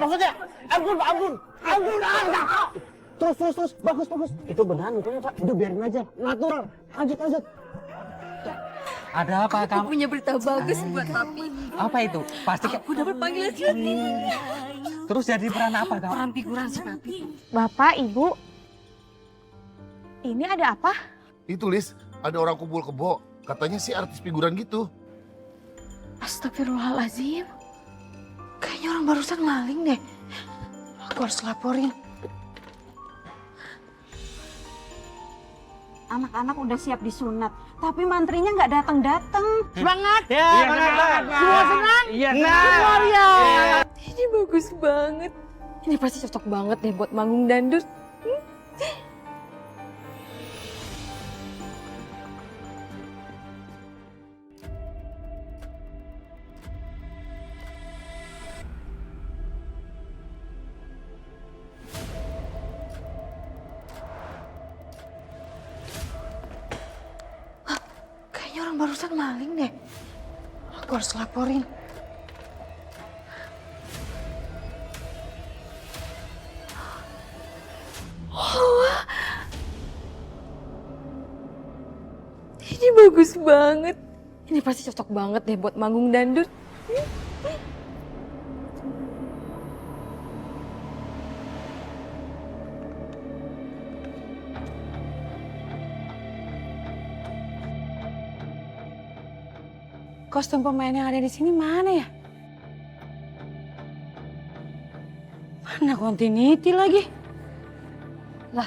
Maksudnya, ampun Pak, ampun. Terus, bagus. Itu beneran mukanya Pak, udah biarin aja, natural. Lanjut. Ada apa Aku kamu? punya berita bagus buat Papi. Apa itu? Pasti Aku dapat panggilan syuting. terus jadi peran apa kamu? Peran figuran si Papi. Bapak, Ibu, ini ada apa? Itu Lis, ada orang kumpul kebo. Katanya sih artis figuran gitu. Astagfirullahaladzim. Kayaknya orang barusan maling deh. Aku harus laporin. Anak-anak udah siap disunat, tapi mantrinya nggak datang-datang. Semangat! Ya, semangat. Semua senang? Iya, Gloria! Ini bagus banget. Ini pasti cocok banget deh buat manggung dangdut. Kayaknya orang barusan maling deh. Aku harus laporin. Ini bagus banget. Ini pasti cocok banget deh buat manggung dangdut. Kostum pemain yang ada di sini mana ya? Mana continuity lagi? Lah,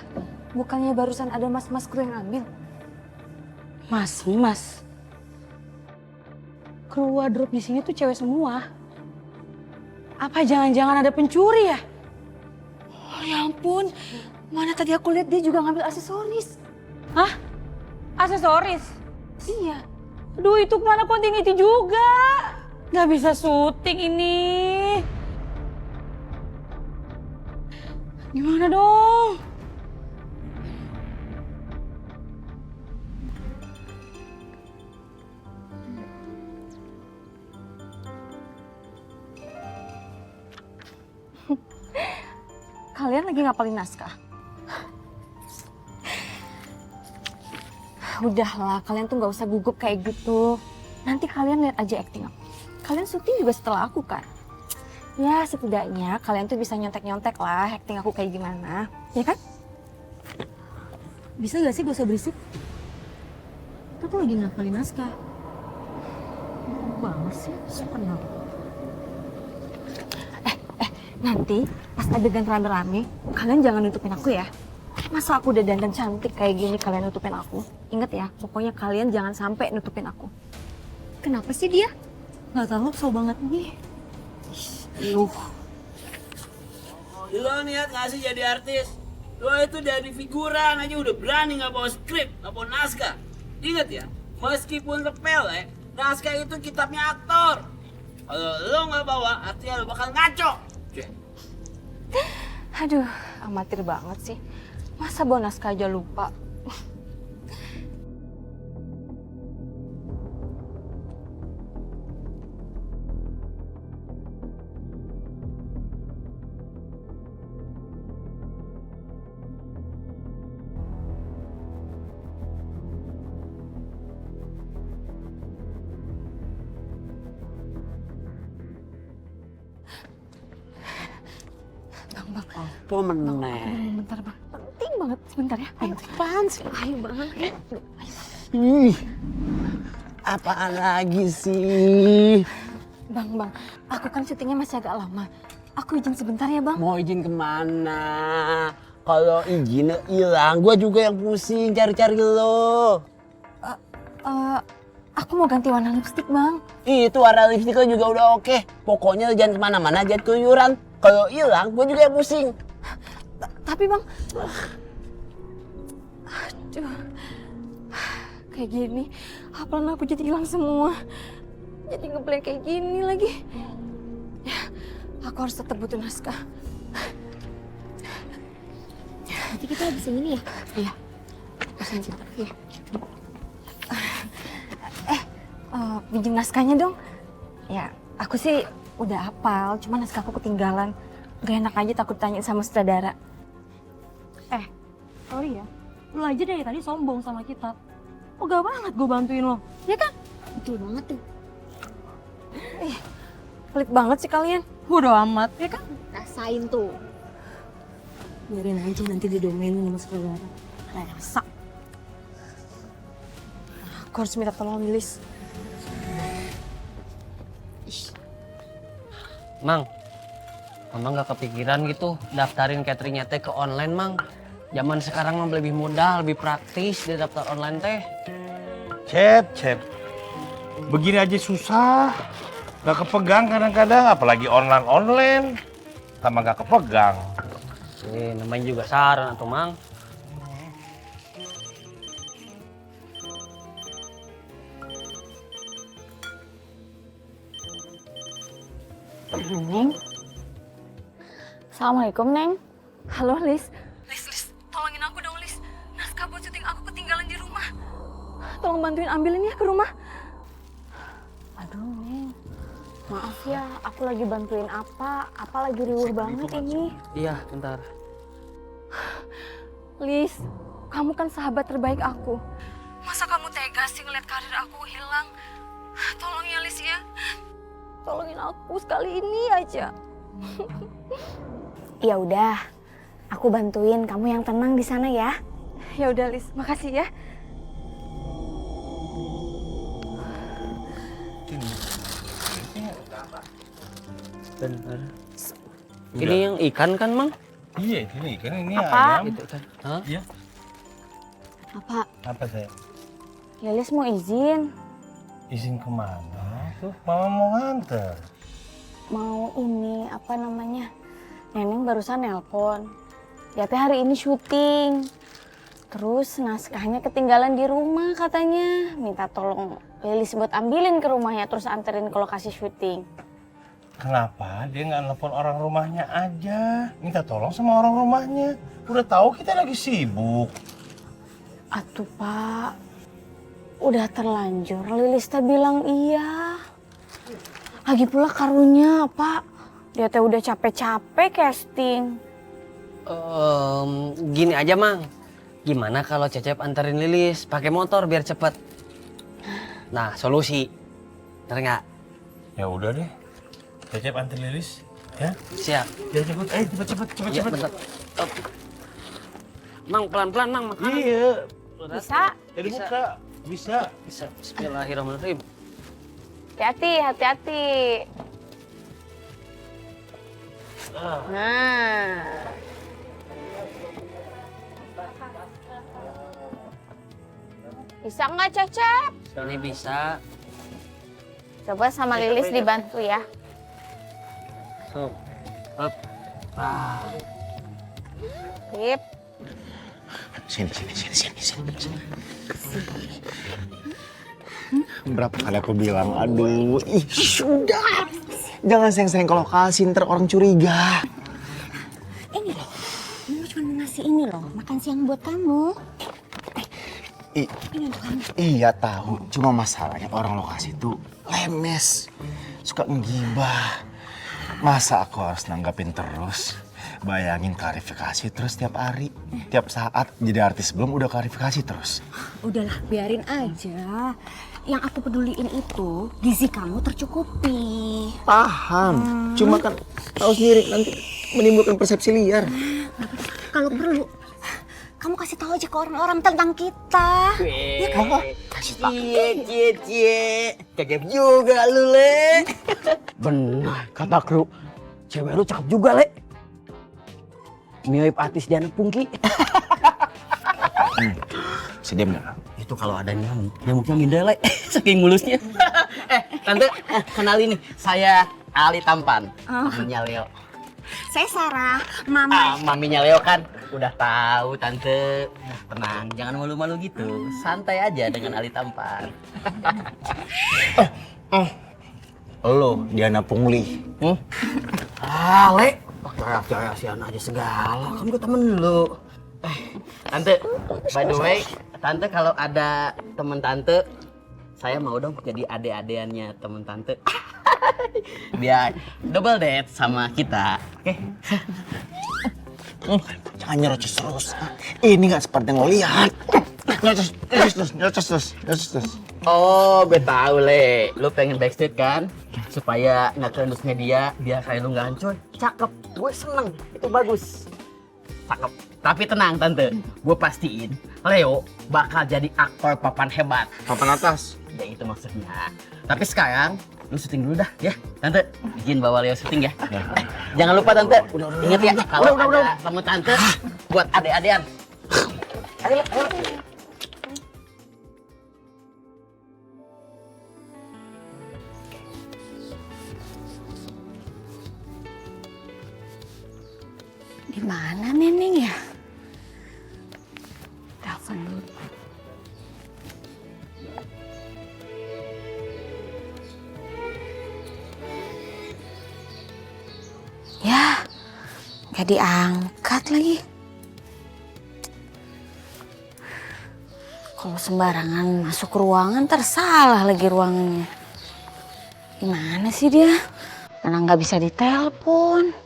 bukannya barusan ada mas-mas kru yang ambil? Mas. Kru wardrobe di sini tuh cewek semua. Apa jangan-jangan ada pencuri ya? Oh, ya ampun, mana tadi aku lihat dia juga ngambil aksesoris. Hah? Aksesoris? Iya. Aduh, itu mana continuity juga? Gak bisa syuting ini. Gimana dong? Kalian lagi ngapalin naskah? Udahlah, kalian tuh nggak usah gugup kayak gitu. Nanti kalian lihat aja acting aku. Kalian syuting juga setelah aku kan? Ya setidaknya kalian tuh bisa nyontek-nyontek lah acting aku kayak gimana. Ya kan? Bisa gak sih gak usah berisik? Kita tuh lagi ngapalin naskah. Banget sih, sepenal. Nanti pas adegan rame-rame, kalian jangan nutupin aku ya. Masa aku udah dandan cantik kayak gini kalian nutupin aku? Ingat ya, pokoknya kalian jangan sampai nutupin aku. Kenapa sih dia? Gak tahu, kesel banget nih. Lo niat gak sih jadi artis? Lo itu dari figuran aja udah berani gak bawa skrip, gak bawa naskah. Ingat ya, meskipun sepele, naskah itu kitabnya aktor. Kalau lo gak bawa, artinya lo bakal ngaco. Aduh, amatir banget sih. Masa bawa naskah aja lupa? Bang. Apa meneh? Bentar bang, penting banget. Sebentar ya. Ayo. Apaan sih? Ayo bang. Ih, apaan lagi sih? Bang, aku kan syutingnya masih agak lama. Aku izin sebentar ya bang. Mau izin kemana? Kalau izinnya hilang, gue juga yang pusing cari-cari lo. Aku mau ganti warna lipstik bang. Itu warna lipstik lo juga udah oke. Pokoknya jangan kemana-mana, jangan keluyuran. Kalau hilang, gue juga yang pusing. Tapi bang, aduh, kayak gini, hafalan aku jadi hilang semua. Jadi ngeblank kayak gini lagi. Ya, aku harus tetap butuh naskah. Nanti kita habis ini ya? Iya. Iya. Pinjam naskahnya dong. Ya, aku sih udah hafal, cuma naskah aku ketinggalan. Gak enak aja takut tanya sama sutradara. Sorry ya, lu aja dari tadi sombong sama kita. Oh gak banget gue bantuin lo, ya kan? Betul banget tuh. Pelit banget sih kalian. Bodo amat, ya kan? Rasain tuh. Biarin aja nanti didomainin sama sutradara. Rasa. Aku harus minta tolong Lilis. Mang, Mama nggak kepikiran gitu daftarin cateringnya teh ke online, Mang. Zaman sekarang mah lebih mudah, lebih praktis dia daftar online teh. Cep. Begini aja susah. Gak kepegang kadang-kadang, apalagi online. Sama gak kepegang. Namanya juga saran atau Mang. Neng. Assalamualaikum, Neng. Halo, Lis. Lis, tolongin aku dong, Lis. Naskah buat syuting aku ketinggalan di rumah. Tolong bantuin ambilin ya ke rumah. Aduh, Neng. Maaf ya, aku lagi bantuin apa lagi riuh banget ini. Iya, bentar. Lis, kamu kan sahabat terbaik aku. Masa kamu tega sih ngeliat karir aku hilang? Tolong ya, Lis ya. Tolongin aku sekali ini aja. Ya udah, aku bantuin kamu yang tenang di sana ya. Ya udah, Lis, makasih ya. Bener. Ini yang ikan kan, Mang? Iya, ini kan ini Apa? ayam. Itu kan. Hah? Iya. Apa saya? Lilis mau izin. Izin kemana? Tuh, Mama mau nganter. Mau ini, apa namanya? Neneng barusan nelpon. Dia teh hari ini syuting. Terus naskahnya ketinggalan di rumah katanya. Minta tolong Lilis buat ambilin ke rumahnya terus anterin ke lokasi syuting. Kenapa dia nggak nelfon orang rumahnya aja? Minta tolong sama orang rumahnya. Udah tahu kita lagi sibuk. Atuh Pak, udah terlanjur Lilis teh bilang iya. Lagi pula karunya Pak, dia teh udah capek-capek casting. Gini aja, Mang. Gimana kalau Cecep anterin Lilis pakai motor biar cepet? Nah, solusi. Bener nggak? Ya udah deh. Cecep antar Lilis, ya? Siap. Ya cepet, cepet. Iya, bentar. Mang, pelan-pelan, Mang. Makan. Iya. Bisa? Dari Bisa. muka, bisa. Bisa. Bismillahirrahmanirrahim. Hati-hati. Nah. Bisa nggak Cecep? Ini bisa. Coba sama Lilis dibantu ya. So, up. Ah. Sip. Sini. Berapa kali aku bilang, aduh, sudah. Jangan sering-sering ke lokasi, ntar orang curiga. Ini loh, Mama cuma mau ngasih ini loh, makan siang buat kamu. Ini untuk kamu. Iya tahu, cuma masalahnya orang lokasi tuh lemes, suka ngegibah. Masa aku harus nanggapin terus? Bayangin klarifikasi terus tiap hari, tiap saat. Jadi artis belum udah klarifikasi terus. Udahlah, biarin aja. Yang aku peduliin itu, gizi kamu tercukupi. Paham, cuma kan tahu sendiri nanti menimbulkan persepsi liar. Kalau perlu, kamu kasih tahu aja ke orang-orang tentang kita. Ya kan? Kasih tahu. Cie. Cakep juga lu, Le. Benar, kata kru. Cewek lu cakep juga, Le. Mirip artis Diana Pungki. Sedih bener. Itu kalau ada nyamuknya minder, Le. Saking mulusnya. Tante, kenalin nih. Saya Ali Tampan. Maminya Leo. Saya Sarah, Mama. Maminya Leo kan udah tahu, Tante. Tenang, jangan malu-malu gitu. Santai aja dengan Ali Tampan. Lo, Diana Pungli. Le. Rahasia-rahasiaan aja segala. Kamu ke temen lu. Tante, by the way, Tante kalau ada temen Tante, saya mau dong jadi ade-adeannya temen Tante. Biar double date sama kita. Oke. Jangan nyerocos terus. Ini nggak seperti yang lo lihat. Nyerocos terus. Oh, gue tahu Le. Lu pengen backstreet kan? Supaya nggak ke endorse media, biar kayak lu nggak hancur. Cakep, gue seneng. Itu bagus. Cakep. Tapi tenang Tante, gue pastiin Leo bakal jadi aktor papan hebat. Papan atas. Ya itu maksudnya. Tapi sekarang lu syuting dulu dah ya. Tante, izin bawa Leo syuting ya. Jangan lupa Tante, ingat ya kalau ada tamu Tante buat adek-adean. Ayo, ayo. Di mana Neneng ya? Telepon dulu. Ya, gak diangkat lagi. Kalau sembarangan masuk ruangan tersalah lagi ruangannya. Gimana sih dia? Karena nggak bisa ditelepon.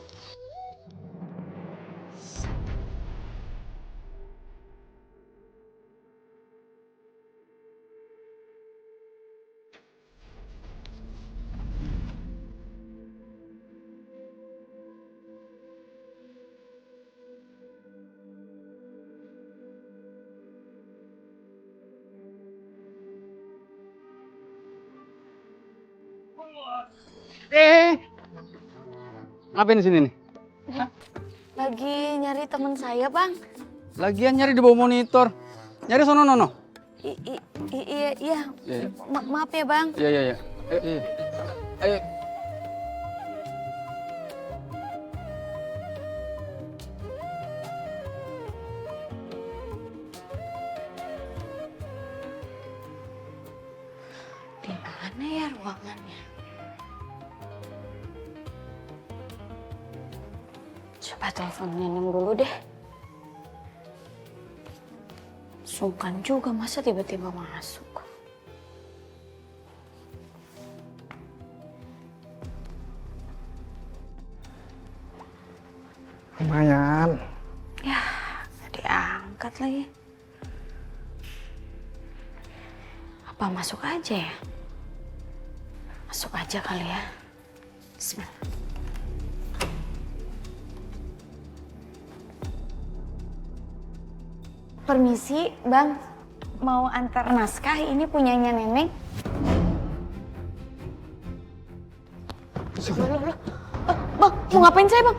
Ngapain di sini nih? Lagi nyari teman saya, Bang. Lagian nyari di bawah monitor. Nyari sono nono. Iya. Maaf ya, Bang. Iya. Ayo. Di mana ya ruangannya? Coba telepon Neneng dulu deh. Sungkan juga masa tiba-tiba masuk. Lumayan. Ya, gak diangkat lagi. Apa masuk aja ya? Masuk aja kali ya. Bismillah. Permisi, Bang. Mau antar naskah, ini punyanya Neneng. Bang, mau ngapain saya, Bang?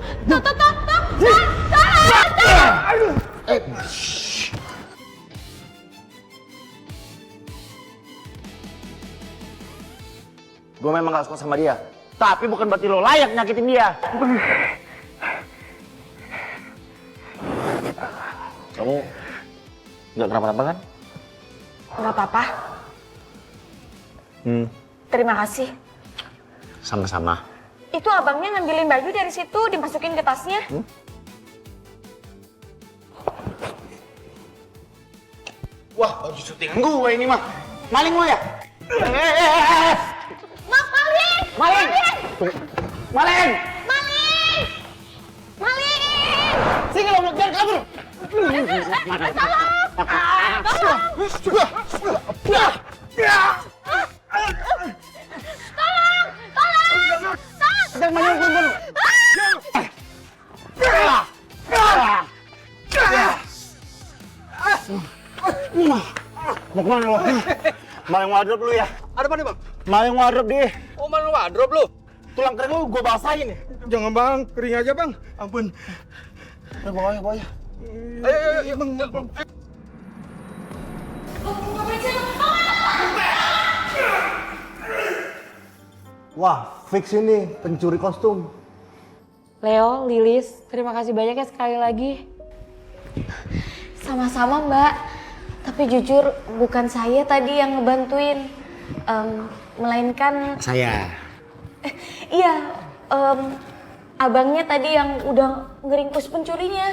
Gue memang gak suka sama dia. Tapi bukan berarti lo layak nyakitin dia. Kamu nggak kenapa-napa kan? Nggak apa-apa. Terima kasih. Sama-sama. Itu abangnya ngambilin baju dari situ, dimasukin ke tasnya. Wah, baju syutingan gue ini mah. Maling lo ya? Maling! Sini lo, jangan kabur! Mau kemana lo? Maling wardrobe lu ya? Ada apa nih, Bang? Maling wardrobe deh. Oh, malu wardrobe lu. Tulang kering lu gue basahin ya. Jangan, Bang. Kering aja, Bang. Ampun. Udah bawa ya. Ayo, Bang. Wah, fix ini pencuri kostum. Leo, Lilis, terima kasih banyak ya sekali lagi. Sama-sama, Mbak. Tapi jujur bukan saya tadi yang ngebantuin. Melainkan... Saya. Iya, abangnya tadi yang udah ngeringkus pencurinya.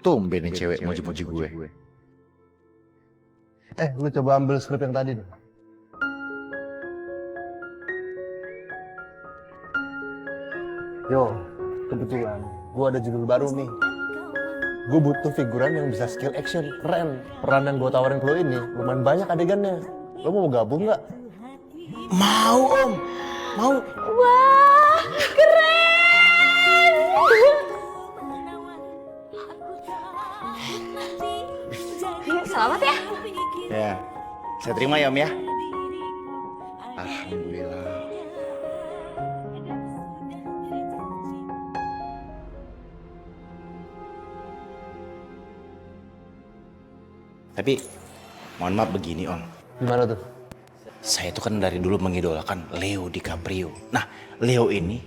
Tumben nih cewek muji-muji gue. Lu coba ambil skrip yang tadi deh. Yo, kebetulan gue ada judul baru nih. Gue butuh figuran yang bisa skill action, keren. Peran yang gue tawarin ke lo ini lumayan banyak adegannya. Lo mau gabung nggak? Mau Om, mau. Wah, keren! Selamat ya. Ya, saya terima ya Om ya. Alhamdulillah. Tapi mohon maaf begini Om. Gimana tuh? Saya itu kan dari dulu mengidolakan Leo DiCaprio. Nah, Leo ini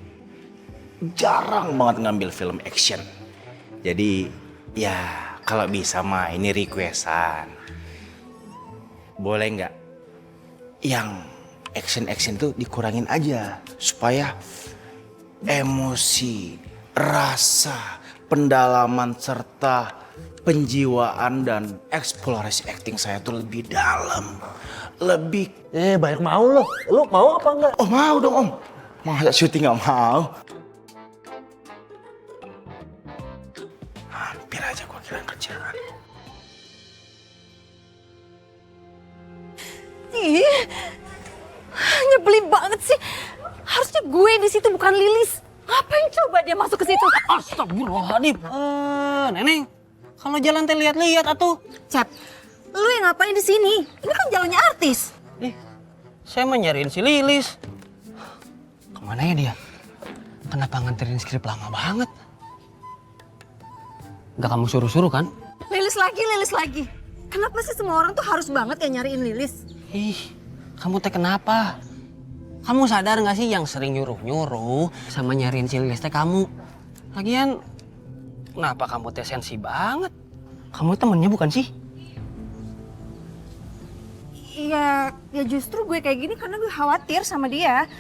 jarang banget ngambil film action. Jadi ya kalau bisa mah ini requestan. Boleh nggak yang action itu dikurangin aja supaya emosi, rasa, pendalaman serta penjiwaan dan eksplorasi acting saya tuh lebih dalam, lebih. Banyak mau lo. Lo mau apa enggak? Oh mau dong Om. Masa syuting nggak mau? Hampir aja gua kira kerjaan. Ih, nyebelin banget sih. Harusnya gue di situ bukan Lilis. Ngapain coba dia masuk ke situ? Astagfirullahaladzim. Neneng, kalau jalan teh lihat-lihat atuh. Cep, lu yang ngapain di sini? Ini kan jalannya artis. Saya mau nyariin si Lilis. Kemana ya dia? Kenapa nganterin skrip lama banget? Gak kamu suruh-suruh kan? Lilis lagi. Kenapa sih semua orang tuh harus banget ya nyariin Lilis? Ih, kamu teh kenapa? Kamu sadar gak sih yang sering nyuruh-nyuruh sama nyariin si Lilis teh kamu? Lagian, kenapa kamu teh sensi banget? Kamu temennya bukan sih? Ya justru gue kayak gini karena gue khawatir sama dia.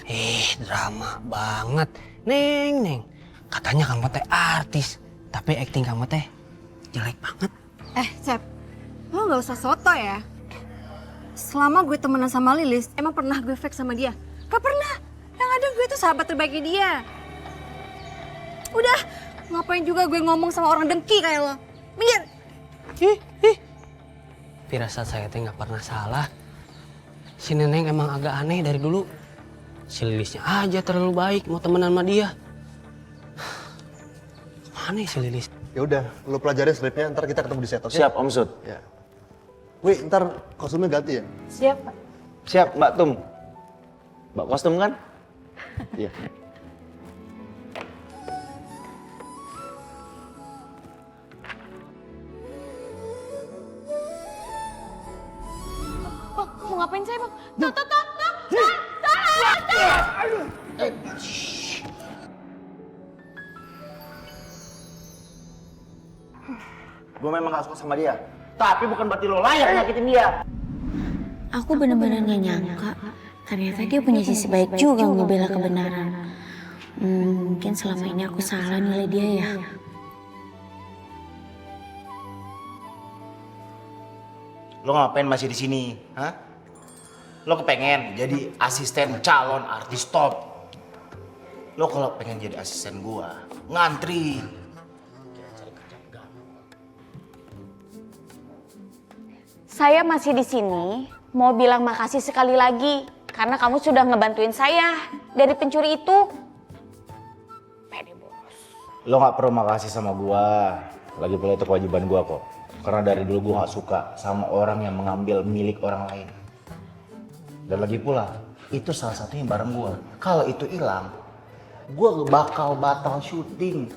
Drama banget. Neng. Katanya kamu teh artis, tapi acting kamu teh jelek banget. Cep, lo gak usah soto ya. Selama gue temenan sama Lilis, emang pernah gue fake sama dia? Gak pernah. Yang ada gue tuh sahabat terbaiknya dia. Udah, ngapain juga gue ngomong sama orang dengki kayak lo. Minggir. Firasat saya teh gak pernah salah. Si Neneng emang agak aneh dari dulu. Si Lilisnya aja terlalu baik mau temenan sama dia. Mana si Lilis? Ya udah, lo pelajarin skripnya, ntar kita ketemu di set, oke? Siap Om Sud. Ya. Wih, ntar kostumnya ganti ya? Siap, Pak. Siap Mbak Tum. Mbak kostum kan? Iya. Mau ngapain saya, Bang? Tuh. Gue memang gak suka sama dia. Tapi bukan berarti lo layak nyakitin dia. Aku benar-benar gak nyangka. Ternyata dia punya sisi baik juga ngebela kebenaran. Mungkin selama ini aku salah nilai dia ya. Lo ngapain masih di sini? Hah? Lo kepengen jadi asisten calon artis top. Lo kalau pengen jadi asisten gua, ngantri. Saya masih di sini mau bilang makasih sekali lagi karena kamu sudah ngebantuin saya dari pencuri itu. Pede boros. Lo nggak perlu makasih sama gua. Lagi pula itu kewajiban gua kok. Karena dari dulu gua nggak suka sama orang yang mengambil milik orang lain. Dan lagi pula itu salah satunya barang gua. Kalau itu hilang, gua bakal batal syuting.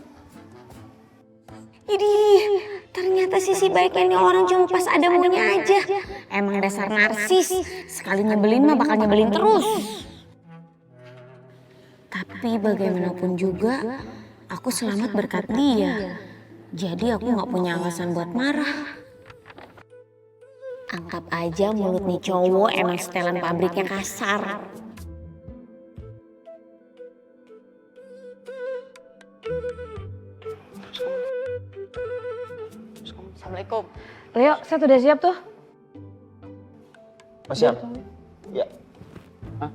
Idih, ternyata sisi baiknya ini orang cuma pas ada maunya aja. Emang dasar narsis. Sekali nyebelin mah bakal nyebelin terus. Tapi bagaimanapun juga, aku selamat berkat dia. Jadi aku gak punya alasan buat marah. Anggap aja mulut nih cowok emang setelan pabriknya kasar. Assalamualaikum. Leo, saya udah siap tuh. Oh, siap. Ya. Hah?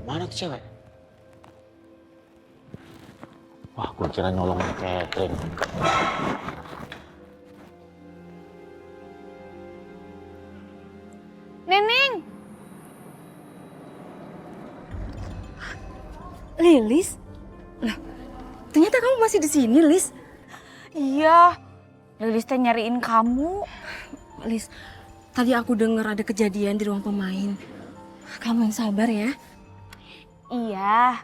Mana tuh cewek? Wah, gue kira nyolong catering. Neneng, Lilis? Lah, ternyata kamu masih di sini, Lis. iya. Lilis teh nyariin kamu. Lis, tadi aku dengar ada kejadian di ruang pemain. Kamu yang sabar ya. Iya,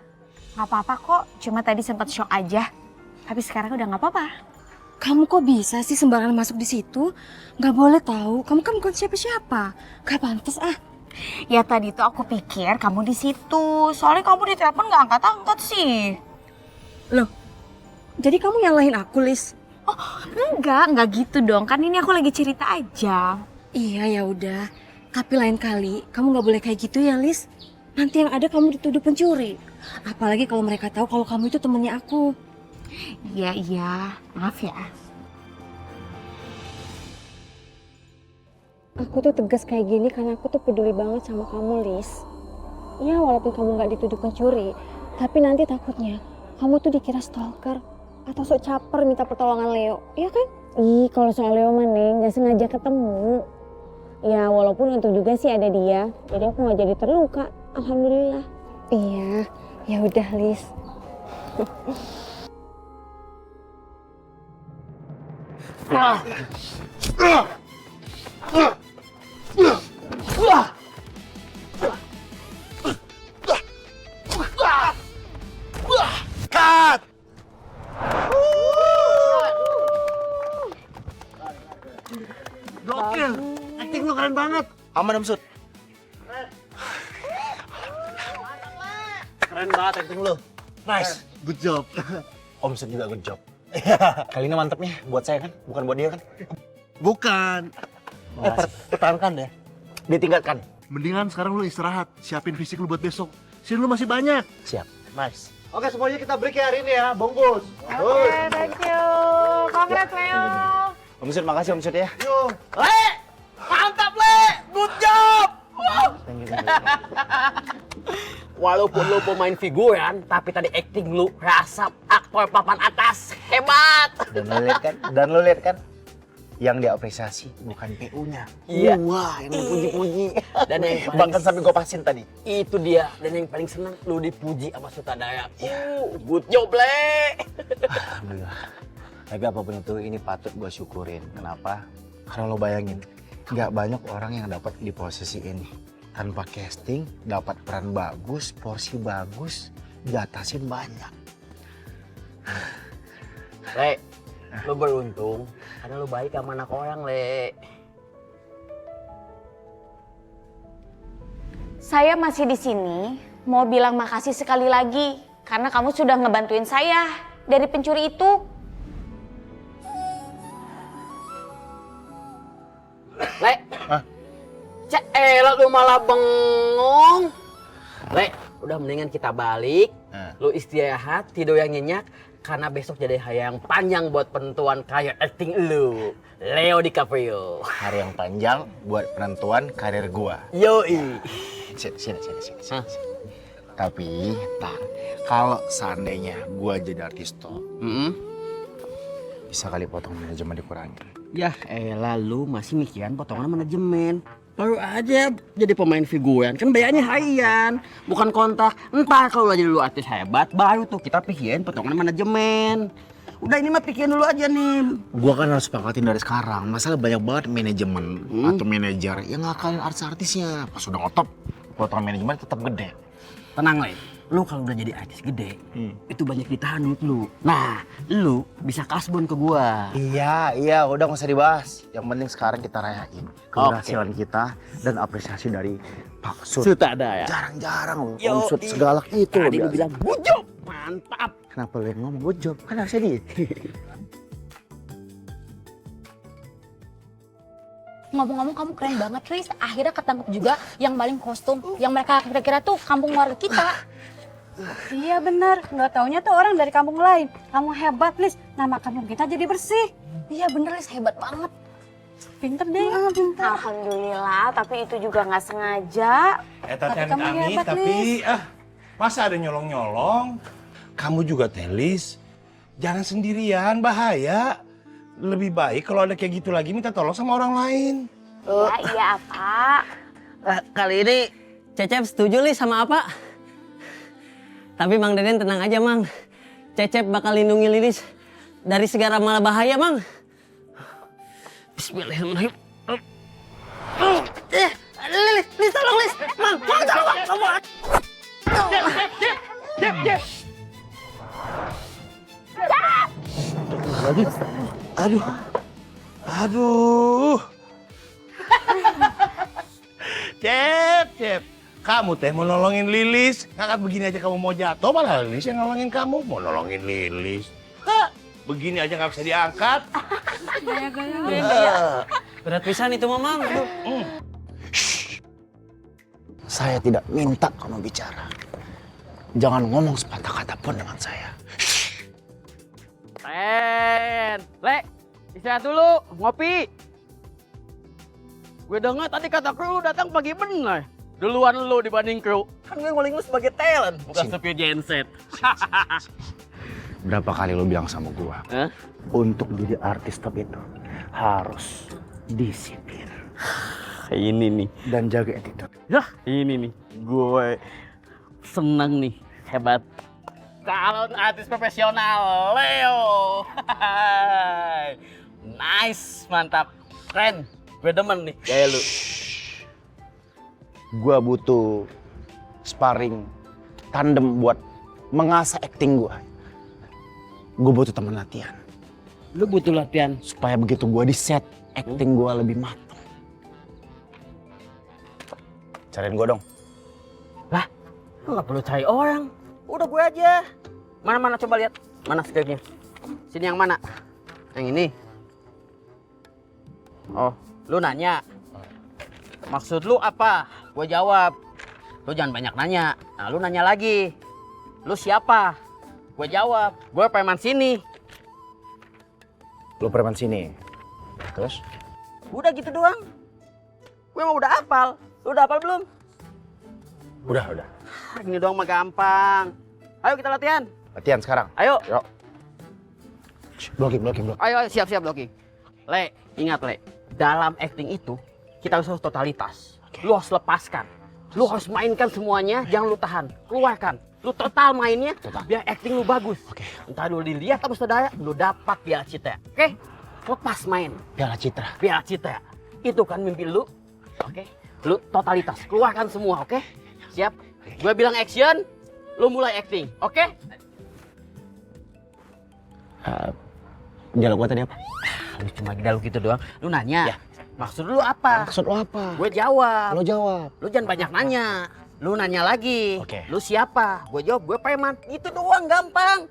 nggak apa-apa kok. Cuma tadi sempat shock aja. Tapi sekarang udah nggak apa-apa. Kamu kok bisa sih sembarangan masuk di situ? Nggak boleh tahu. Kamu kan bukan siapa-siapa. Gak pantas ah. Ya tadi tuh aku pikir kamu di situ. Soalnya kamu di telepon nggak angkat-angkat sih. Loh, jadi kamu nyalahin aku, Lis? Oh, enggak gitu dong. Kan ini aku lagi cerita aja. Iya ya udah. Tapi lain kali kamu nggak boleh kayak gitu ya, Lis. Nanti yang ada kamu dituduh pencuri. Apalagi kalau mereka tahu kalau kamu itu temennya aku. Iya. Maaf ya. Aku tuh tegas kayak gini karena aku tuh peduli banget sama kamu, Lis. Ya walaupun kamu nggak dituduh pencuri, tapi nanti takutnya kamu tuh dikira stalker atau sok caper minta pertolongan Leo, iya kan? Ih, kalau soal Leo mah Neng, nggak sengaja ketemu. Ya walaupun untung juga sih ada dia, jadi aku nggak jadi terluka. Alhamdulillah. Iya, ya udah Lis. Cut! Gokil, acting lu keren banget. Aman Om Sud. Keren banget acting lu. Nice. Good job. Om Sud juga good job. Kali ini mantepnya buat saya kan, bukan buat dia kan? Bukan. Pertahankan deh. Ditingkatkan. Mendingan sekarang lu istirahat, siapin fisik lu buat besok. Scene lu masih banyak. Siap. Nice. Oke, semuanya kita break ya hari ini ya, bungkus. Oke, thank you. Congrats Leo. Om Sud, makasih Om Sud ya. Yuk. Le, mantap Le, good job. Thank you. Walaupun lu pemain figuran, tapi tadi acting lu rasa aktor papan atas. Hebat. Dan lo lihat kan? Yang diapresiasi bukan PU-nya. Iya. Wah, yang dipuji-puji. Dan yang paling Bahkan sampai gue pasin tadi. itu dia. Dan yang paling senang lu dipuji sama sutradara. Good job Le. Alhamdulillah. Tapi apapun itu, ini patut gue syukurin. Kenapa? Karena lo bayangin, nggak banyak orang yang dapat di posisi ini. Tanpa casting, dapat peran bagus, porsi bagus, diatasin banyak. Le, lu beruntung karena lu baik sama anak orang, Le. Saya masih di sini mau bilang makasih sekali lagi karena kamu sudah ngebantuin saya dari pencuri itu. Le, lu malah bengong. Le, udah mendingan kita balik. Lu istirahat, tidur yang nyenyak. Karena besok jadi hari yang panjang buat penentuan karir acting lu, Leo DiCaprio. Hari yang panjang buat penentuan karir gua. Yoi. Sini. Tapi, kalau seandainya gua jadi artis top, bisa kali potong manajemen dikurangi. Ya elah, lu masih mikiran potongan manajemen. Baru aja jadi pemain figuran, kan bayarnya harian, bukan kontrak. Entar kalau jadi lu artis hebat, baru tuh kita pikirin potongan manajemen. Udah ini mah pikirin dulu aja nih. Gua kan harus sepakatin dari sekarang. Masalah banyak banget manajemen atau manajer yang ngakalin artis-artisnya. Pas udah ngotop, potongan manajemen tetap gede. Tenang Le, lu kalau udah jadi artis gede, itu banyak ditahan duit lu. Nah, lu bisa kasbon ke gua. Iya, udah nggak usah dibahas. Yang penting sekarang kita rayain keberhasilan kita dan apresiasi dari Pak Sud. Sutradara. Jarang-jarang loh, Om Sud segalak itu. Tadi lu bilang good job, mantap. Kenapa lu yang ngomong good job? Kan harusnya dia. Ngomong-ngomong kamu keren banget, Riz. Akhirnya ketangkep juga yang maling kostum. Yang mereka kira-kira tuh kampung warga kita. Iya bener, nggak taunya tuh orang dari kampung lain. Kamu hebat, Lis. Nama kampung kita jadi bersih. Iya bener, Riz. Hebat banget. Pinter deh. Alhamdulillah, tapi itu juga nggak sengaja. Tatian kamu kami, hebat, tapi masa ada nyolong-nyolong? Kamu juga Telis, jangan sendirian, bahaya. Lebih baik kalau ada kayak gitu lagi minta tolong sama orang lain. Iya, Pak. Kali ini Cecep setuju nih sama apa? Tapi Mang Deden tenang aja, Mang. Cecep bakal lindungi Lilis dari segala mala bahaya, Mang. Bismillahirrahmanirrahim. Lilis, tolong Lilis. Mang, tolong. Aduh. Cep. Kamu teh mau nolongin Lilis. Ngangkat begini aja kamu mau jatuh, malah Lilis yang nolongin kamu. Mau nolongin Lilis. Begini aja nggak bisa diangkat. Berat pisan itu, Mamang. Saya tidak minta kamu bicara. Jangan ngomong sepatah kata pun dengan saya. Le, istirahat dulu, ngopi. Gue denger tadi kata kru datang pagi bener. Duluan lu dibanding kru. Kan gue ngoling lu sebagai talent, bukan supir genset. Berapa kali lo bilang sama gua, untuk jadi artis top itu harus disiplin. Ini nih. Dan jaga attitude. Yah, ini nih. Gue seneng nih, hebat. Calon artis profesional, Leo. Nice, mantap. Keren. Gue demen nih gaya lu. Gua butuh sparring tandem buat mengasah acting gua. Gue butuh teman latihan. Lu butuh latihan supaya begitu gue di set, acting gue lebih matang. Cariin gue dong. Lah, lu nggak perlu cari orang. Udah gue aja. Mana coba lihat. Mana skripnya? Sini yang mana? Yang ini. Oh, lu nanya. Maksud lu apa? Gue jawab. Lu jangan banyak nanya. Nah, lu nanya lagi. Lu siapa? Gue jawab, gue preman sini. Lu preman sini? Terus? Udah gitu doang. Gue mah udah hafal. Lu udah hafal belum? Udah. Gini doang mah gampang. Ayo kita latihan. Latihan sekarang? Ayo. Yuk. Blocking. Ayo, siap blocking. Le, ingat Le. Dalam acting itu, kita harus totalitas. Lu harus lepaskan. Lu harus mainkan semuanya, jangan lu tahan. Keluarkan. Lu total mainnya, biar acting lu bagus. Oke. Entah lu dilihat atau saudara, lu dapat Piala Citra. Oke? Lepas main. Piala Citra. Itu kan mimpi lu. Oke? Lu totalitas, keluarkan semua, oke? Siap? Gue bilang action, lu mulai acting, oke? Dialog gua tadi apa? Lu cuma dialog gitu doang. Lu nanya, maksud lu apa? Maksud lu apa? Gue jawab. Lu jawab. Lu jangan banyak nanya. Lu nanya lagi, Oke. Lu siapa? Gue jawab, gue preman. Itu doang, gampang.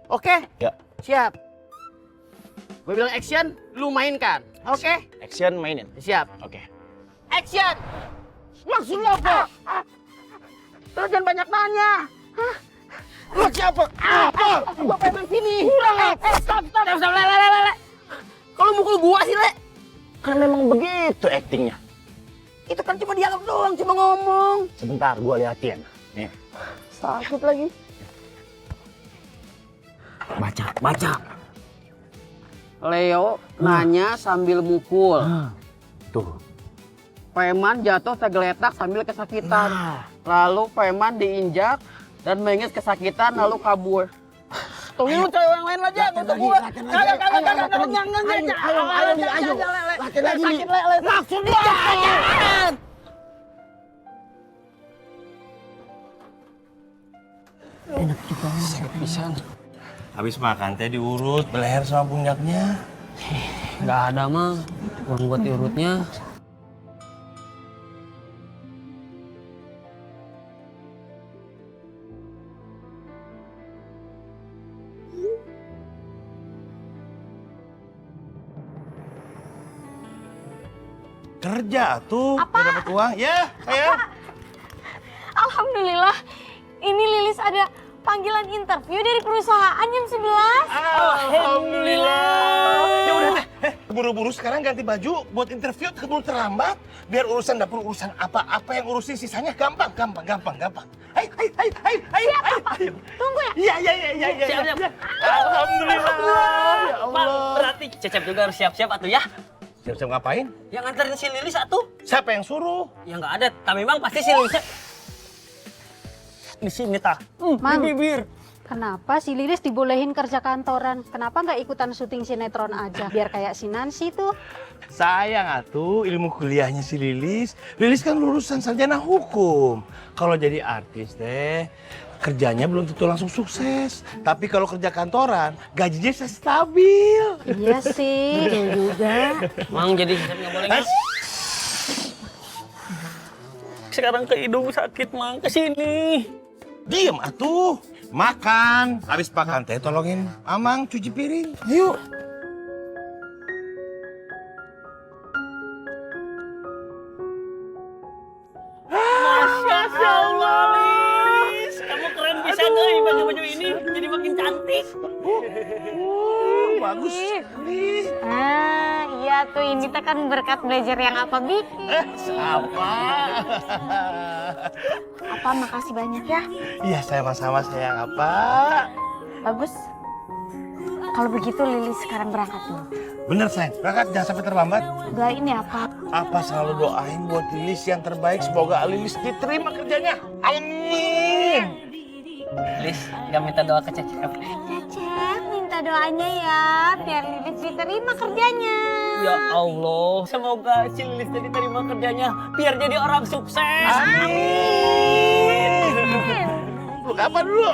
Oke? Ya. Siap. Gue bilang action, lu mainkan. Oke? Action mainin. Siap. Oke. Action! Maksud lu apa? Lu jangan banyak nanya. Hah? Lu siapa? Apa? Gue preman sini. Stop. Le. Kalau mukul gua sih, Le. Kan memang begitu actingnya. Itu kan cuma dialog doang, cuma ngomong. Sebentar, gua liatin. Nih. Sakit lagi. Baca. Leo nanya sambil mukul. Tuh. Preman jatuh tergeletak sambil kesakitan. Lalu preman diinjak dan mengis kesakitan lalu kabur. Tunggu lu cari orang lain aja, untuk gua. Kagak. Ayo. Sakit, Le. Maksudnya jangan. Enak juga, pisan. Habis makan teh diurut beleher sama puncaknya. Nggak ada, Mang. Uang buat diurutnya. Kerja tuh, biar dapat uang. Ya, sayang. Alhamdulillah, ini Lilis ada panggilan interview dari perusahaan jam 11. Alhamdulillah. Ya udah, Buru-buru sekarang ganti baju buat interview, keburu terlambat. Biar urusan dapur, urusan apa-apa yang urusin sisanya gampang. Hai. Tunggu ya. Iya. Siap. Alhamdulillah. Ya Bang, Allah. berarti Cecep juga harus siap-siap atuh ya. Siap-siap ngapain? Yang nganterin si Lilis atuh. Siapa yang suruh? Ya nggak ada, tapi Bang pasti si Lilis di sini tah. Mang. Bibir. Kenapa si Lilis dibolehin kerja kantoran? Kenapa nggak ikutan syuting sinetron aja? Biar kayak si Nancy tuh. Sayang atuh ilmu kuliahnya si Lilis. Lilis kan lulusan sarjana hukum. Kalau jadi artis teh kerjanya belum tentu langsung sukses. Tapi kalau kerja kantoran gajinya bisa stabil. Iya sih, juga. Mang jadi Cecep nggak boleh ngas. Sekarang ke hidung sakit Mang, ke sini. Diem atuh. Makan. Habis makan teh tolongin Amang cuci piring. Yuk. Masya Allah, Lilis. Kamu keren bisa deh baju-baju ini jadi makin cantik. Bagus. Iya tuh ini teh kan berkat belajar yang apa bikin. Apa? Apa makasih banyak ya. Iya sama-sama sayang apa. Bagus. Kalau begitu Lilis sekarang berangkat dulu. Bener sayang, berangkat jangan sampai terlambat. Doain ya apa. Apa selalu doain buat Lilis yang terbaik. Semoga Lilis diterima kerjanya. Amin. Lilis, gak minta doa ke Cecep. Cecep minta doanya ya biar Lilis diterima kerjanya. Ya Allah, semoga si Lilis diterima kerjanya biar jadi orang sukses. Amin. Lu kapan dulu?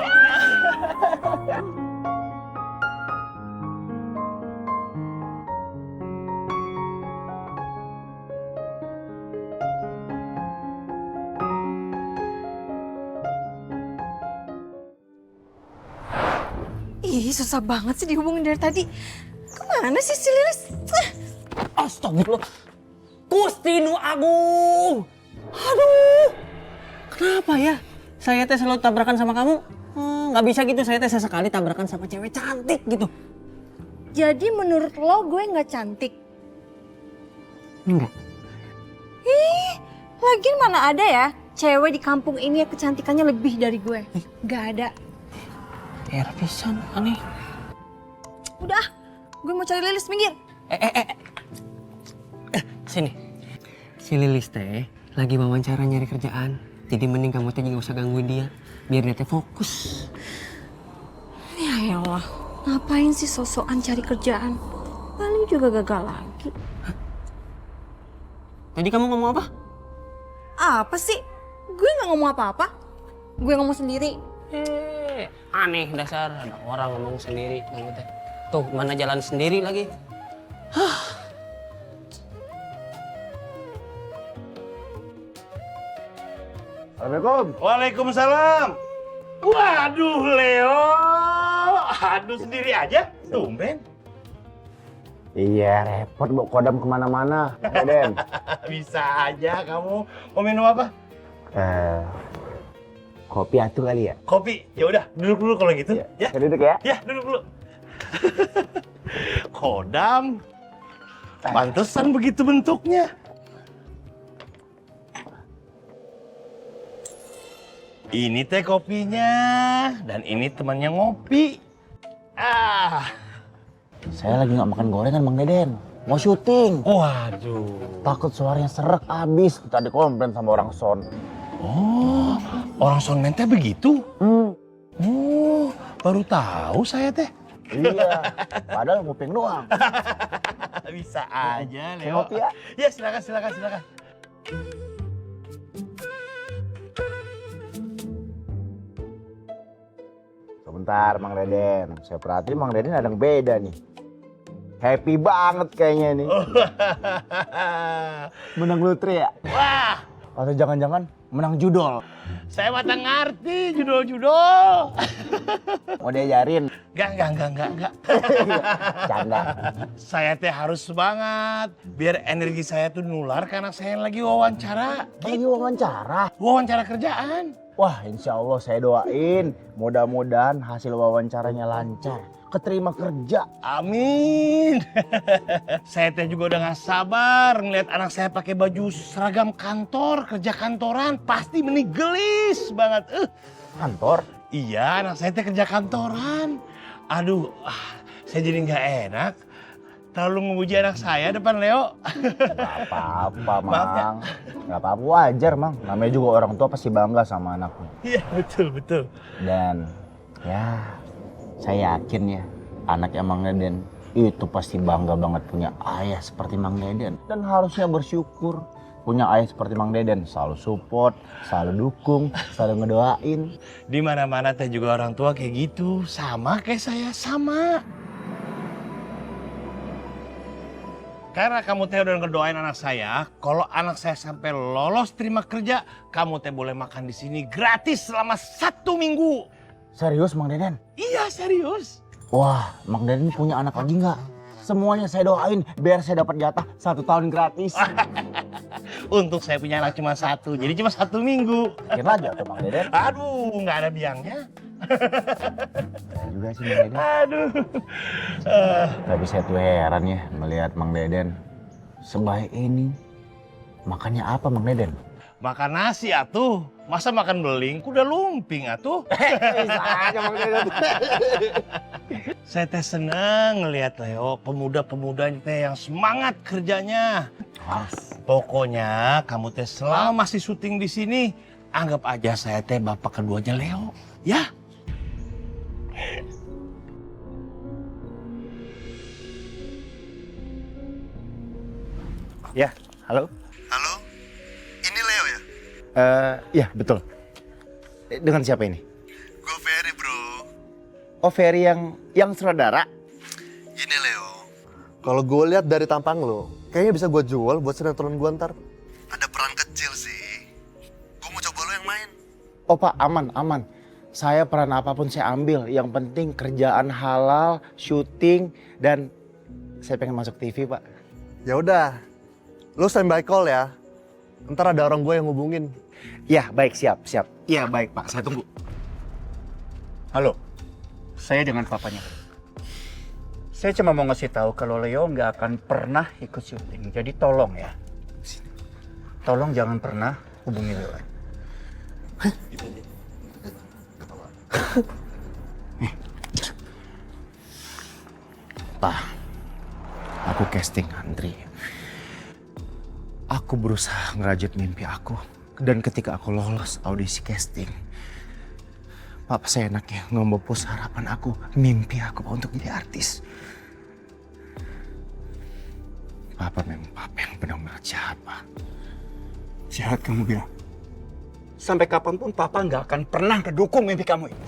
Ih, susah banget sih dihubungin dari tadi. Kemana sih si Lilis? Astagfirullah. Gusti Nu Agung. Aduh. Kenapa ya? Saya teh selalu tabrakan sama kamu. Nggak bisa gitu, saya teh sesekali tabrakan sama cewek cantik gitu. Jadi menurut lo gue nggak cantik? Enggak. Ih, lagian mana ada ya cewek di kampung ini yang kecantikannya lebih dari gue? Gak ada. Pisan, aneh. Udah, gue mau cari Lilis, minggir. Sini. Si Lilis teh lagi wawancara nyari kerjaan. Jadi mending kamu teh juga usah gangguin dia. Biar dia teh fokus. Ya Allah, ngapain sih sosokan cari kerjaan? Paling juga gagal lagi. Tadi kamu ngomong apa? Apa sih? Gue gak ngomong apa-apa. Gue ngomong sendiri. Aneh dasar ada orang ngomong sendiri kamu teh. Tuh mana jalan sendiri lagi. Assalamualaikum. Waalaikumsalam. Waduh Leo. Aduh sendiri aja. Tumben. Iya, repot bawa kodam kemana-mana. Den. Bisa aja kamu. Mau minum apa? Kopi atuh kali ya? Kopi. Ya udah, duduk dulu kalau gitu. Ya. Saya duduk ya? Ya, duduk dulu. Kodam. Pantesan begitu bentuknya. Ini teh kopinya dan ini temannya ngopi. Saya lagi nggak makan gorengan, Mang Deden. Mau syuting. Waduh. Takut suaranya serak abis. Tadi komplain sama orang son. Oh, orang soundman teh begitu? Oh, baru tahu saya teh. Iya, padahal nguping doang. Bisa aja, Leo. Ngopi ya? Ya, silakan. Sebentar, Mang Deden. Saya perhatiin Mang Deden ada yang beda nih. Happy banget kayaknya nih. Menang lotre ya? Wah, atau jangan-jangan menang judol? saya mah tak ngerti judul-judul. Mau diajarin? Enggak. Canda. Saya teh harus semangat biar energi saya tuh nular ke anak saya yang lagi wawancara. Lagi wawancara? Wawancara kerjaan. Wah, insya Allah saya doain. Mudah-mudahan hasil wawancaranya lancar. keterima kerja. Amin. Saya teh juga udah gak sabar ngeliat anak saya pakai baju seragam kantor, kerja kantoran, pasti menigelis banget. Kantor? Iya, anak saya teh kerja kantoran. Aduh, saya jadi nggak enak terlalu memuji anak saya depan Leo. Gak apa-apa, Maaf ya. Mang. Gak apa-apa, wajar, Mang. Namanya juga orang tua pasti bangga sama anaknya. Iya, betul. Dan ya, saya yakin ya, anaknya Mang Deden itu pasti bangga banget punya ayah seperti Mang Deden. Dan harusnya bersyukur punya ayah seperti Mang Deden. Selalu support, selalu dukung, selalu ngedoain. Di mana-mana teh juga orang tua kayak gitu, sama kayak saya, sama. Karena kamu teh udah ngedoain anak saya, kalau anak saya sampai lolos terima kerja, kamu teh boleh makan di sini gratis selama 1 minggu. Serius, Mang Deden? Iya, serius. Wah, Mang Deden punya anak lagi nggak? Semuanya saya doain biar saya dapat jatah 1 tahun gratis. Untuk saya punya anak cuma 1, jadi cuma 1 minggu. Kira aja tuh, Mang Deden. Aduh, nggak ada biangnya. Saya juga sih, Mang Deden. Aduh. Tapi saya tuh heran ya melihat Mang Deden sebaik ini. Makannya apa, Mang Deden? Makan nasi atuh. Masa makan beling? Kuda lumping atuh. Bisa aja, Mang Deden. Saya teh seneng ngelihat Leo, pemuda-pemudanya teh yang semangat kerjanya. Pokoknya kamu teh selama masih syuting di sini, anggap aja saya teh bapak keduanya Leo, ya? Ya, halo? Halo, ini Leo ya? Ya, betul. Dengan siapa ini? Gue Ferry bro. Oh, Ferry yang saudara? Gini Leo, kalau gue lihat dari tampang lo, kayaknya bisa gue jual buat sinetron gue ntar. Ada peran kecil sih. Gue mau coba lo yang main. Oh Pak, aman. Saya peran apapun saya ambil. Yang penting kerjaan halal, syuting, dan saya pengen masuk TV, Pak. Ya udah, lo standby call ya. Ntar ada orang gue yang hubungin. Ya, baik, siap. Iya, baik Pak, saya tunggu. Halo, saya dengan papanya. Saya cuma mau ngasih tahu kalau Leo nggak akan pernah ikut syuting. Jadi tolong ya, tolong jangan pernah hubungi Leo. Pak, aku casting Andri. Aku berusaha ngerajut mimpi aku. Dan ketika aku lolos audisi casting, Papa saya enaknya ngebopus harapan aku, mimpi aku Pak, untuk jadi artis. Papa memang Papa yang benar-benar jahat, Pak. Jahat kamu bilang? Sampai kapanpun Papa nggak akan pernah ngedukung mimpi kamu ini.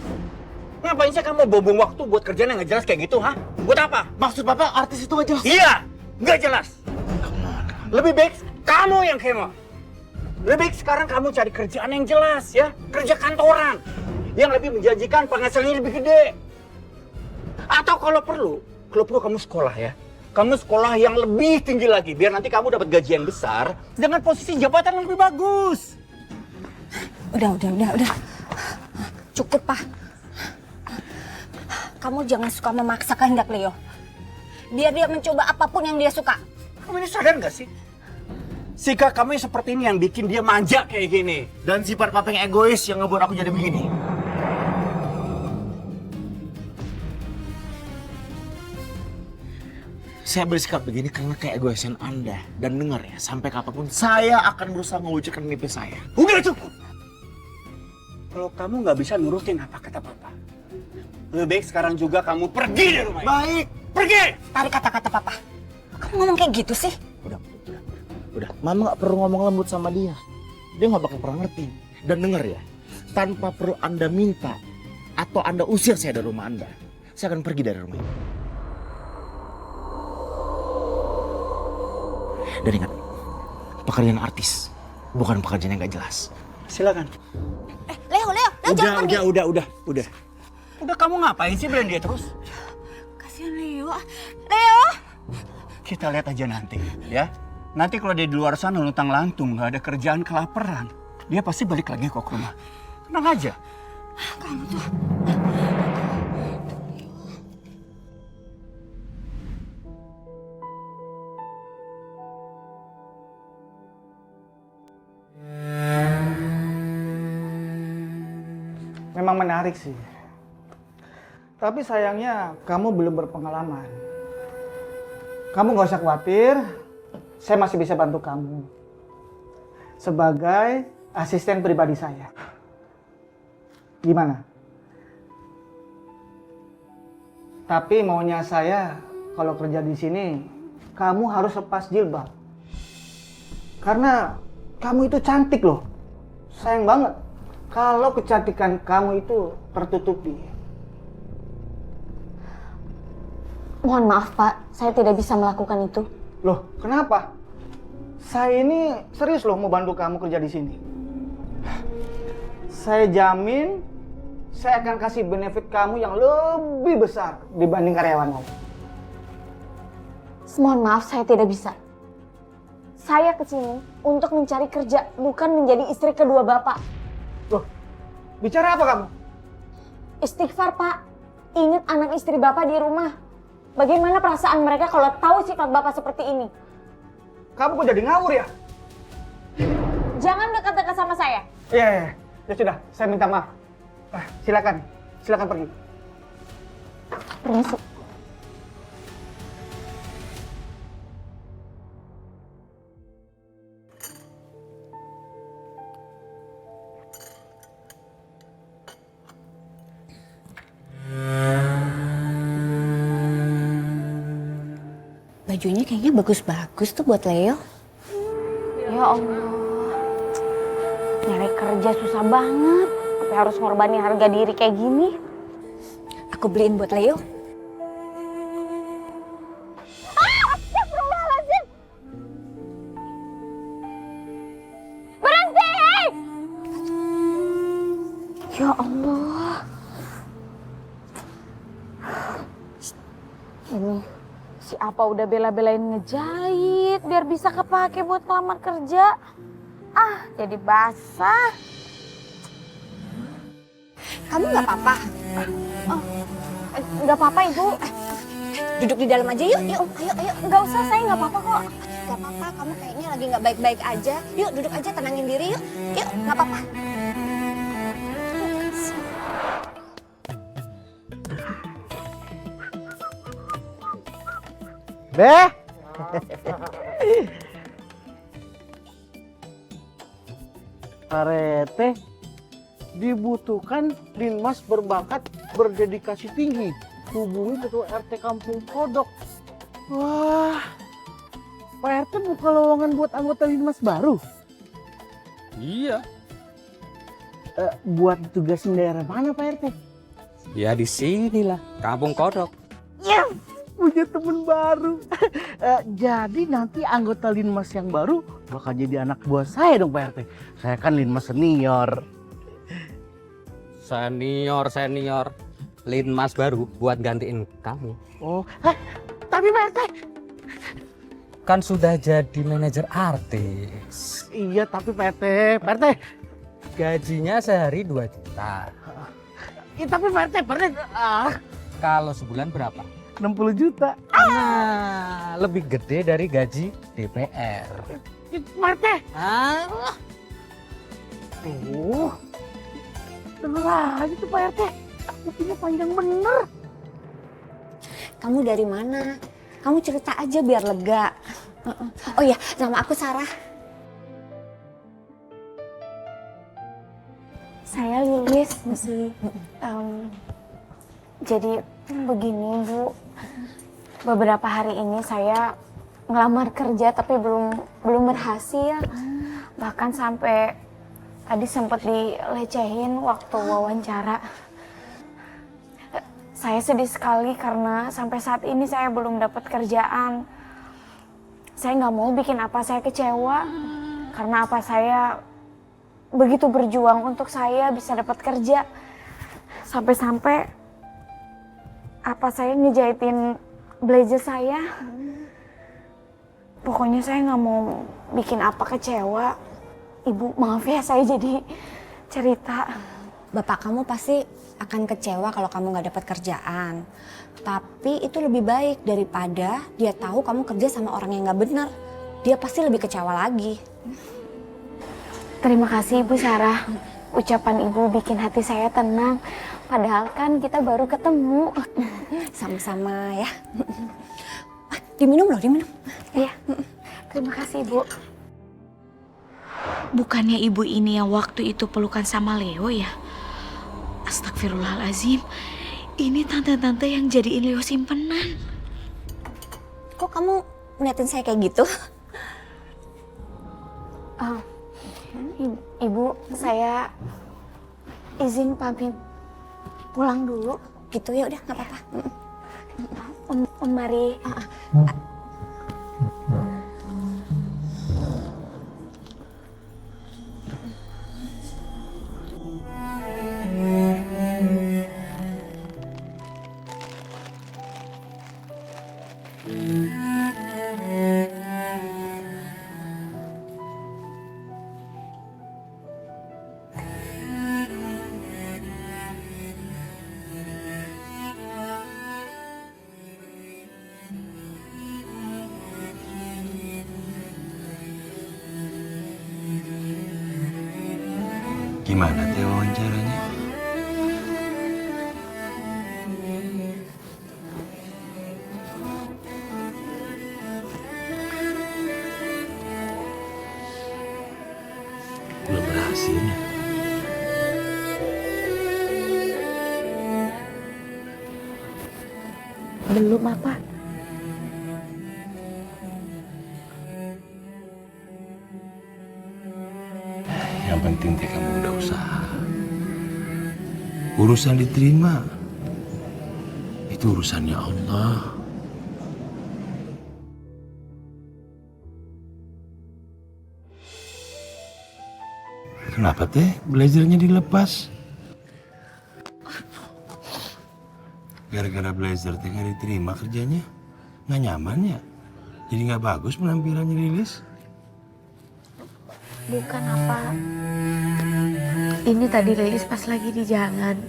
Ngapain sih kamu buang waktu buat kerjaan yang nggak jelas kayak gitu, ha? Buat apa? Maksud Papa artis itu nggak jelas? Iya, nggak jelas. Lebih baik kamu yang kemo. Lebih baik sekarang kamu cari kerjaan yang jelas ya. Kerja kantoran. Yang lebih menjanjikan, penghasilannya lebih gede. Atau kalau perlu kamu sekolah ya. Kamu sekolah yang lebih tinggi lagi. Biar nanti kamu dapat gaji yang besar. Dengan posisi jabatan yang lebih bagus. Udah. Cukup, Pak. Kamu jangan suka memaksa kehendak Leo. Biar dia mencoba apapun yang dia suka. Kamu ini sadar nggak sih? Sikap kamu yang seperti ini yang bikin dia manja kayak gini. Dan sifat Papa yang egois yang ngebuat aku jadi begini. Saya bersikap begini karena keegoisan Anda. Dan dengar ya, sampai kapanpun saya akan berusaha mewujudkan mimpi saya. Udah cukup! Kalau kamu nggak bisa nurutin apa kata Papa, lebih baik sekarang juga kamu pergi dari rumah ini. Baik, pergi! Tarik kata-kata Papa. Kamu ngomong kayak gitu sih? Udah, Mama nggak perlu ngomong lembut sama dia. Dia nggak bakal pernah ngerti. Dan denger ya, tanpa perlu Anda minta atau Anda usir saya dari rumah Anda, saya akan pergi dari rumah ini. Dan ingat, pekerjaan artis bukan pekerjaan yang nggak jelas. Silakan. Leo, jangan pergi. Udah. Udah, kamu ngapain sih belain dia terus? Kasihan Leo. Leo! Kita lihat aja nanti, ya. Nanti kalau dia di luar sana luntang lantung, nggak ada kerjaan, kelaparan, dia pasti balik lagi kok ke rumah. Tenang aja. Kamu tuh. memang menarik sih. Tapi sayangnya kamu belum berpengalaman. Kamu gak usah khawatir, saya masih bisa bantu kamu. Sebagai asisten pribadi saya. Gimana? Tapi maunya saya kalau kerja di sini, kamu harus lepas jilbab. Karena kamu itu cantik loh. Sayang banget kalau kecantikan kamu itu tertutupi. Mohon maaf Pak, saya tidak bisa melakukan itu. Loh, kenapa? Saya ini serius loh mau bantu kamu kerja di sini. Saya jamin, saya akan kasih benefit kamu yang lebih besar dibanding karyawan kamu. Mohon maaf, saya tidak bisa. Saya kesini untuk mencari kerja, bukan menjadi istri kedua Bapak. Loh, bicara apa kamu? Istighfar Pak, ingat anak istri Bapak di rumah. Bagaimana perasaan mereka kalau tahu sifat Bapak seperti ini? Kamu kok jadi ngawur ya? Jangan dekat-dekat sama saya. Iya, ya sudah, saya minta maaf. Silakan pergi. Permisi. Bajunya kayaknya bagus-bagus tuh buat Leo. Ya Allah, nyari kerja susah banget. Tapi harus ngorbanin harga diri kayak gini. Aku beliin buat Leo. Astagfirullahaladzim! Berhenti! Ya Allah. Ini si apa udah bela-belain ngejahit biar bisa kepake buat ngelamar kerja. Ah, jadi basah. Kamu nggak apa-apa? Nggak apa-apa Ibu. Duduk di dalam aja yuk. Ayo. Nggak usah, saya nggak apa-apa kok. Nggak apa-apa, kamu kayaknya lagi nggak baik-baik aja. Yuk duduk aja, tenangin diri yuk. Yuk, nggak apa-apa. Beh. Parete, dibutuhkan linmas berbakat berdedikasi tinggi. Hubungi ketua RT Kampung Kodok. Wah, Pak RT buka lowongan buat anggota linmas baru? Iya. Buat tugasin daerah mana Pak RT? Ya di sinilah, Kampung Kodok. Ya, punya temen baru. Jadi nanti anggota linmas yang baru bakal jadi anak buah saya dong Pak RT. Saya kan linmas senior. Senior. Linmas baru buat gantiin kamu. Oh, tapi Pak RT. Kan sudah jadi manajer artis. Iya, tapi Pak RT. Gajinya sehari 2 juta. Iya, tapi Pak RT. Kalau sebulan berapa? 60 juta. Nah, lebih gede dari gaji DPR. Pak RT. Denger aja tuh Pak RT. Kupingnya panjang bener. Kamu dari mana? Kamu cerita aja biar lega. Oh iya, nama aku Sarah. Saya Lilis. Jadi begini Bu, beberapa hari ini saya ngelamar kerja tapi belum berhasil. Bahkan sampai tadi sempat dilecehin waktu wawancara. Saya sedih sekali karena sampai saat ini saya belum dapat kerjaan. Saya nggak mau bikin apa saya kecewa karena apa saya begitu berjuang untuk saya bisa dapat kerja. Sampai-sampai apa saya ngejahitin blazer saya. Pokoknya saya nggak mau bikin apa kecewa. Ibu maaf ya saya jadi cerita. Bapak kamu pasti akan kecewa kalau kamu nggak dapat kerjaan. Tapi itu lebih baik daripada dia tahu kamu kerja sama orang yang nggak benar. Dia pasti lebih kecewa lagi. Terima kasih Ibu Sarah. Ucapan ibu bikin hati saya tenang. Padahal kan kita baru ketemu. Sama-sama ya. Diminum loh, diminum. Iya. Terima kasih, Bu. Bukannya ibu ini yang waktu itu pelukan sama Leo ya? Astagfirullahalazim. Ini tante-tante yang jadiin Leo simpenan. Kok kamu ngeliatin saya kayak gitu? Ibu, saya izin pamit pulang dulu. Gitu ya, udah nggak apa-apa. Om Mari. Gimana teh wawancaranya? Belum berhasil ya? Belum apa? Yang penting teh kamu udah usaha. Urusan diterima, itu urusannya Allah. Kenapa teh belajarnya dilepas? Gara-gara belajar teh nggak diterima kerjanya, nggak nyaman ya? Jadi nggak bagus penampilannya Lilis? Bukan apa. Ini tadi Lilis pas lagi di jalan.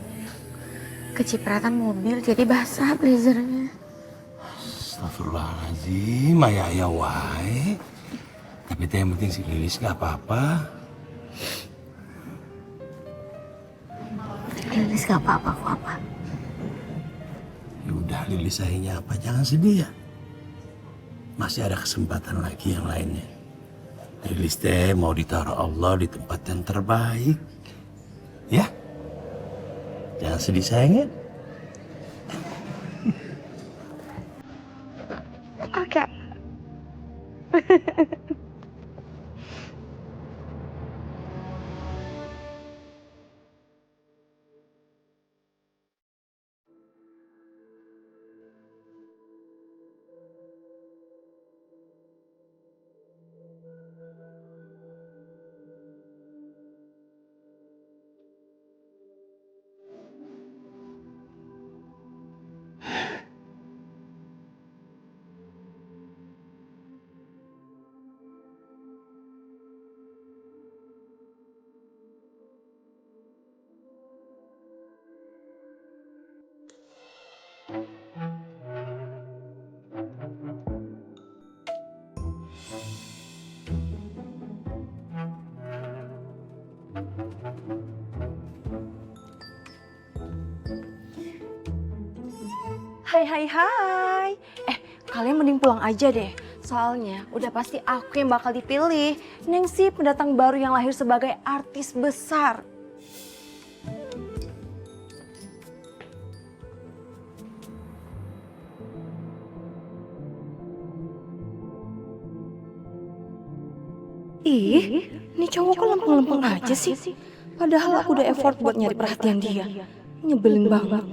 Kecipratan mobil jadi basah blazernya. Astagfirullahaladzim, ayah wae. Tapi teh yang penting si Lilis nggak apa-apa. Lilis gak apa-apa kok apa. Ya udah Lilis akhirnya apa? Jangan sedih ya. Masih ada kesempatan lagi yang lainnya. Lilis teh mau ditaruh Allah di tempat yang terbaik. Ya? Jangan sedih sayangnya. Oke. Hai. Kalian mending pulang aja deh. Soalnya udah pasti aku yang bakal dipilih. Neng sih pendatang baru yang lahir sebagai artis besar. Ih, ini cowok kok lempeng-lempeng aja sih. Padahal aku udah effort buat nyari perhatian dia. Nyebelin banget.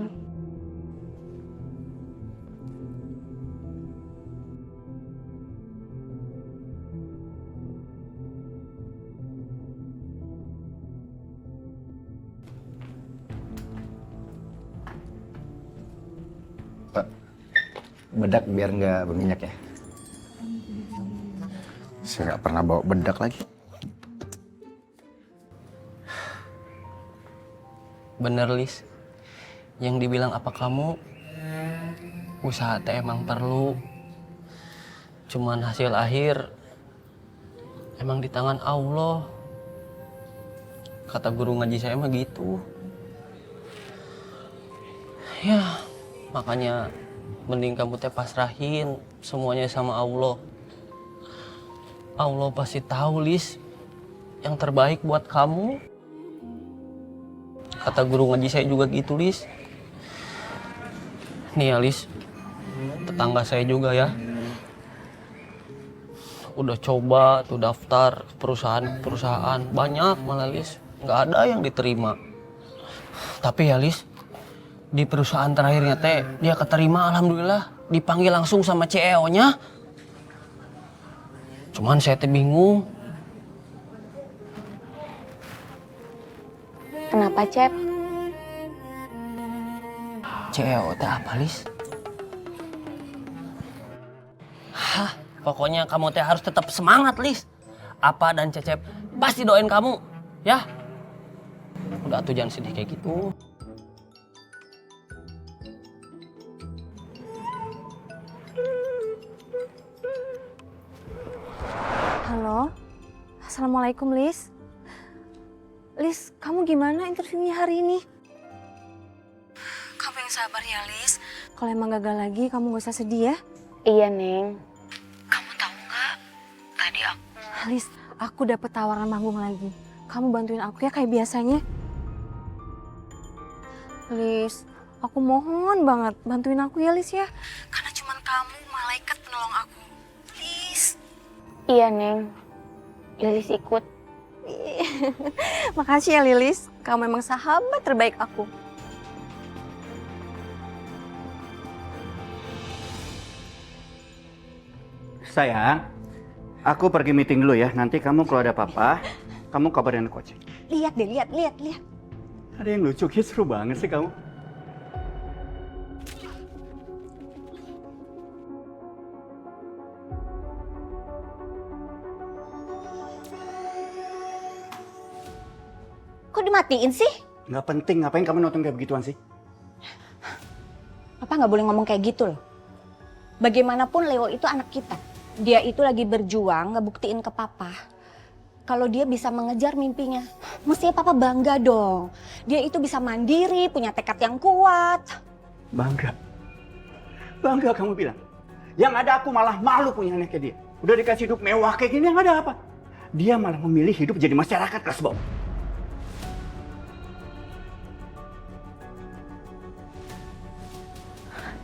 Bedak biar nggak berminyak ya. Saya nggak pernah bawa bedak lagi. Bener Lis, yang dibilang apa kamu, usaha teh emang perlu. Cuman hasil akhir emang di tangan Allah. Kata guru ngaji saya mah gitu. Ya, makanya mending kamu teh pasrahin semuanya sama Allah. Allah pasti tahu, Lis, yang terbaik buat kamu. Kata guru ngaji saya juga gitu, Lis. Nih ya, Lis, tetangga saya juga ya. Udah coba tuh daftar perusahaan banyak malah, Lis. Nggak ada yang diterima. Tapi ya, Lis, di perusahaan terakhirnya teh dia keterima, alhamdulillah, dipanggil langsung sama CEO-nya. Cuman saya teh bingung. Kenapa, Cep? CEO teh apa, Lis? Hah, pokoknya kamu teh harus tetap semangat, Lis. Apa dan Cecep pasti doain kamu, ya. Udah tuh jangan sedih kayak gitu. Halo, Assalamualaikum Lis. Lis, kamu gimana interviewnya hari ini? Kamu yang sabar ya Lis. Kalau emang gagal lagi, kamu gak usah sedih ya. Iya, Neng. Kamu tahu nggak? Tadi Lis, aku dapet tawaran manggung lagi. Kamu bantuin aku ya kayak biasanya. Lis, aku mohon banget bantuin aku ya Lis ya. Karena cuman kamu malaikat penolong aku. Lis. Iya, Neng. Lilis ikut. Makasih ya Lilis, kamu memang sahabat terbaik aku. Sayang, aku pergi meeting dulu ya. Nanti kamu kalau ada apa-apa, kamu kabarin coach. Lihat deh, lihat. Ada yang lucu, seru banget sih kamu. Kok dimatiin sih? Nggak penting, ngapain kamu nonton kayak begituan sih? Papa nggak boleh ngomong kayak gitu loh. Bagaimanapun Leo itu anak kita. Dia itu lagi berjuang ngebuktiin ke Papa kalau dia bisa mengejar mimpinya. Mestinya Papa bangga dong. Dia itu bisa mandiri, punya tekad yang kuat. Bangga? Bangga kamu bilang? Yang ada aku malah malu punya anak kayak dia. Udah dikasih hidup mewah kayak gini, yang ada apa? Dia malah memilih hidup jadi masyarakat kelas bawah.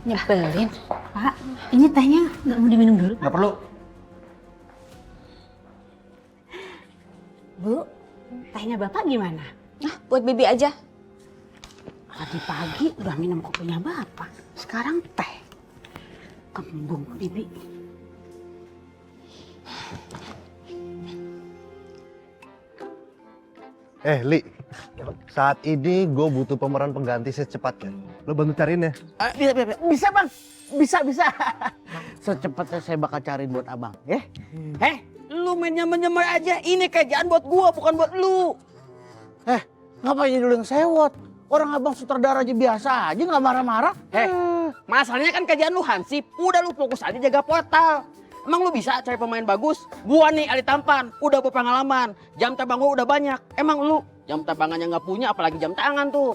Nyebelin. Pak, ini tehnya nggak mau diminum dulu? Nggak perlu. Bu, tehnya Bapak gimana? Nah, buat Bibi aja. Tadi pagi udah minum kopinya Bapak. Sekarang teh. Kembung, Bibi. Li, saat ini gue butuh pemeran pengganti secepatnya. Lo bantu cariin ya? Bisa bang, bisa. Secepatnya saya bakal cariin buat abang, ya. Lu main nyamar-nyamar aja. Ini kerjaan buat gua, bukan buat lu. Ngapain dulu yang sewot? Orang abang sutradara aja biasa aja, nggak marah-marah. Masalahnya kan kerjaan lu Hansip. Udah lu fokus aja jaga portal. Emang lu bisa cari pemain bagus? Gua nih Ali Tampan, udah berpengalaman. Jam terbang gua udah banyak. Emang lu jam terbangnya nggak punya, apalagi jam tangan tuh.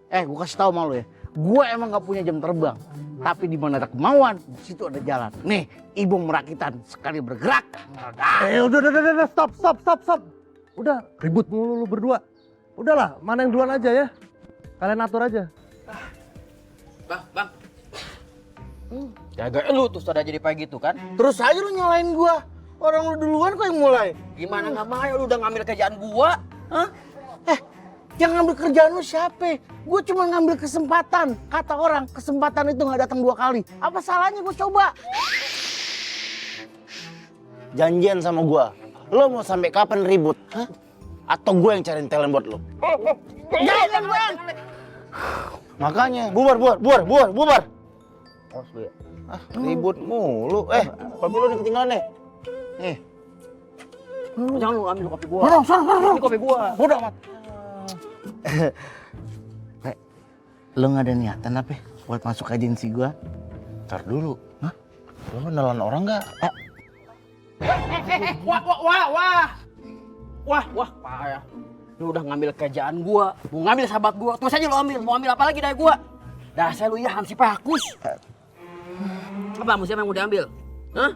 Gua kasih tahu sama lu ya. Gua emang nggak punya jam terbang. Tapi di mana ada kemauan, di situ ada jalan. Nih, ibu merakitan sekali bergerak. Udah, stop. Udah, ribut mulu lu berdua. Udahlah, mana yang duluan aja ya. Kalian atur aja. Bang. Jaga lu tuh sudah jadi kayak gitu kan? Terus aja lu nyalain gua. Orang lu duluan kok yang mulai. Gimana nggak mau lu udah ngambil kerjaan gua? Yang ngambil kerjaan lu siapa? Gue cuma ngambil kesempatan. Kata orang, kesempatan itu nggak datang 2 kali. Apa salahnya gue coba? Janjian sama gua. Lo mau sampai kapan ribut? Atau gue yang cariin talent buat lo? Jangan, Bang! Makanya, bubar. Awas lu ya. Ribut mulu. Kopi lo nih ketinggalan nih. Nih. Jangan lu ambil kopi gua. Ini kopi gua. Bodoh amat. Lo nggak ada niatan apa buat masuk agensi gua? Ntar dulu. Lo mau nelan orang nggak? Wah. Wah, payah. Lu udah ngambil kerjaan gua, mau ngambil sahabat gua, terus aja lu ambil. Mau ambil apa lagi dari gua? Dasar lu ya Hansi Pakus. Apa musim yang mau diambil? Hah?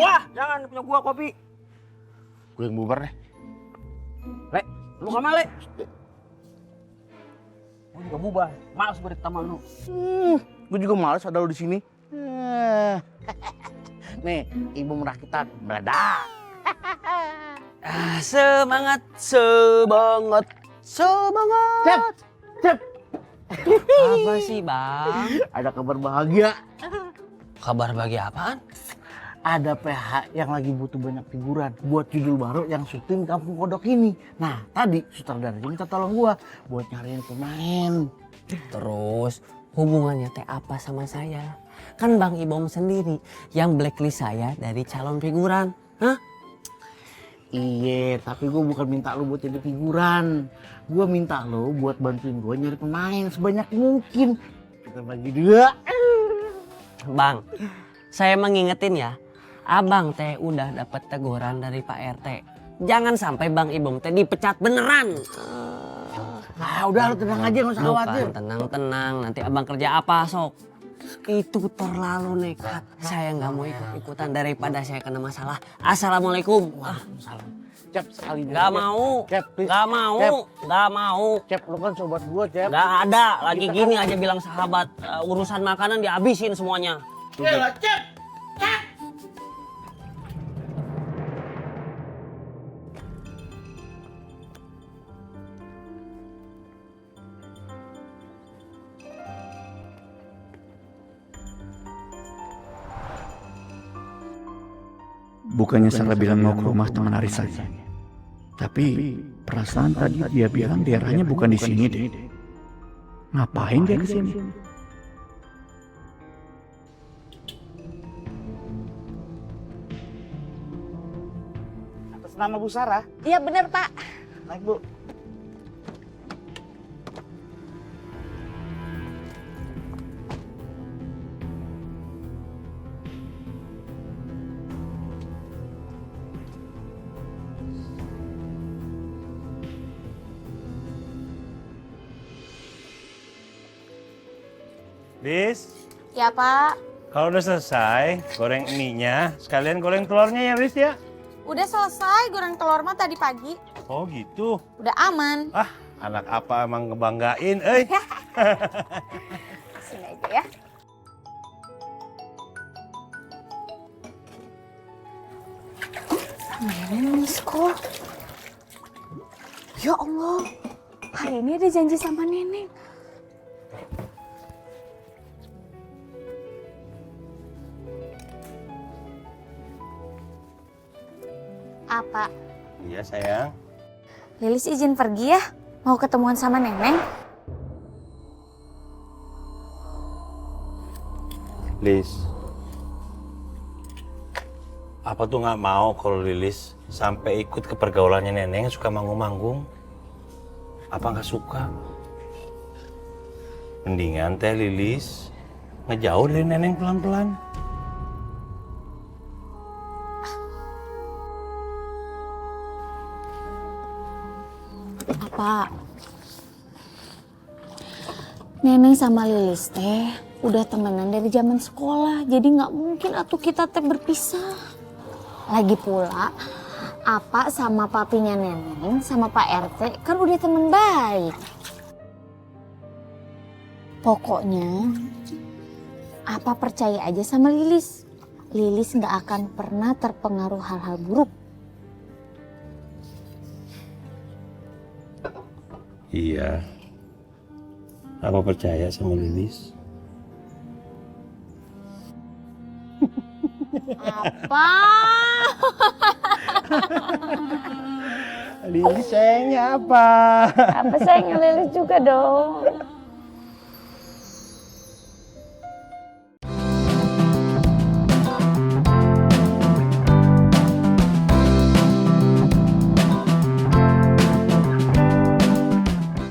Wah, jangan punya gua kopi. Gue yang bubar deh. Le, lu kemana, Le? Gua juga bubar. Males gue sama lu. Gue juga males ada lu di sini. Nih, ibu merakitan meledak. Semangat, semangat, semangat. Cep. Apa sih, Bang? Ada kabar bahagia. Kabar bahagia apaan? Ada PH yang lagi butuh banyak figuran buat judul baru yang syuting Kampung Kodok ini. Nah, tadi sutradaranya minta tolong gua buat nyariin pemain. Terus hubungannya teh apa sama saya? Kan Bang Ibom sendiri yang blacklist saya dari calon figuran. Hah? Iya, tapi gue bukan minta lo buat jadi figuran. Gue minta lo buat bantuin gue nyari pemain sebanyak mungkin. Kita bagi 2. Bang, saya mengingetin ya, Abang teh udah dapat teguran dari Pak RT. Jangan sampai Bang Ibom teh dipecat beneran. Nah, udah lo tenang aja, nggak usah khawatir. Tenang, nanti Abang kerja apa sok? Itu terlalu nekat. Saya nggak mau ikut-ikutan daripada saya kena masalah. Assalamualaikum. Waalaikumsalam. Cep, sekali Gak mau. Cep, please. Gak mau. Cep. Gak mau. Cep, lo kan sobat gue, Cep. Gak ada. Lagi gini aja bilang sahabat. Urusan makanan dihabisin semuanya. Yalah, Cep. Bukannya Sarah bilang mau ke rumah teman arisannya. Tapi perasaan tadi dia bilang daerahnya bukan di sini deh. Ngapain dia ke sini? Atas nama Bu Sarah. Iya bener Pak. Naik Bu. Lis, Ya Pak. kalau udah selesai goreng ininya, sekalian goreng telurnya ya Lis ya. Udah selesai goreng telur mah tadi pagi. Oh gitu. Udah aman. Ah, anak apa emang ngebanggain, euy. Sini aja ya. Neneng sekolah. Ya Allah, hari ini ada janji sama Neneng. Apa? Iya sayang. Lilis izin pergi ya, mau ketemuan sama Neneng. Lis, apa tuh nggak mau kalau Lilis sampai ikut ke pergaulannya Neneng suka manggung-manggung? Apa nggak suka? Mendingan teh Lilis ngejauh dari Neneng pelan-pelan. Apa? Neneng sama Lilis teh udah temenan dari zaman sekolah, jadi nggak mungkin atuh kita teh berpisah. Lagi pula, Apa sama papinya Neneng sama Pak RT kan udah temen baik. Pokoknya, Apa percaya aja sama Lilis. Lilis nggak akan pernah terpengaruh hal-hal buruk. Iya. Apa percaya sama Lilis? Apa? Lilis sayangnya apa? Apa sayangnya Lilis juga dong.